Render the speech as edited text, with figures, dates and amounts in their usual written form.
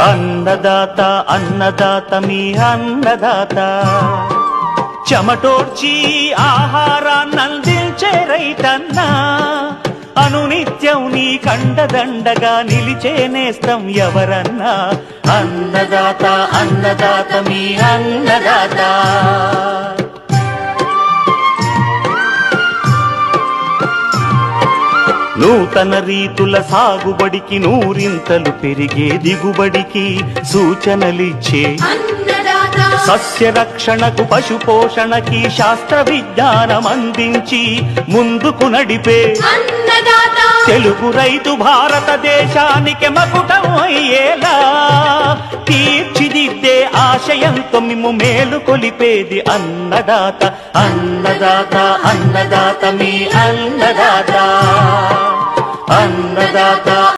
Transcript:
అన్నదాత అన్నదాత మీ అన్నదాత చెమటోడ్చి ఆహారాన్నందించే రైతన్నా అనునిత్యం నీ కండదండగా నిలిచే నేస్తం ఎవరన్నా అన్నదాత అన్నదాత మీ అన్నదాత నూతన రీతుల సాగుబడికి నూరింతలు పెరిగే దిగుబడికి సూచనలిచ్చే సస్య రక్షణకు పశు పోషణకి శాస్త్ర విజ్ఞానం అందించి ముందుకు నడిపే తెలుగు రైతు భారతదేశానికి మకుటం అయ్యేలా తీర్చిదిద్దే ఆశయంతో మిమ్ము మేలు కొలిపేది అన్నదాత అన్నదాత అన్నదాత మీ అన్నదాత అన్నదాత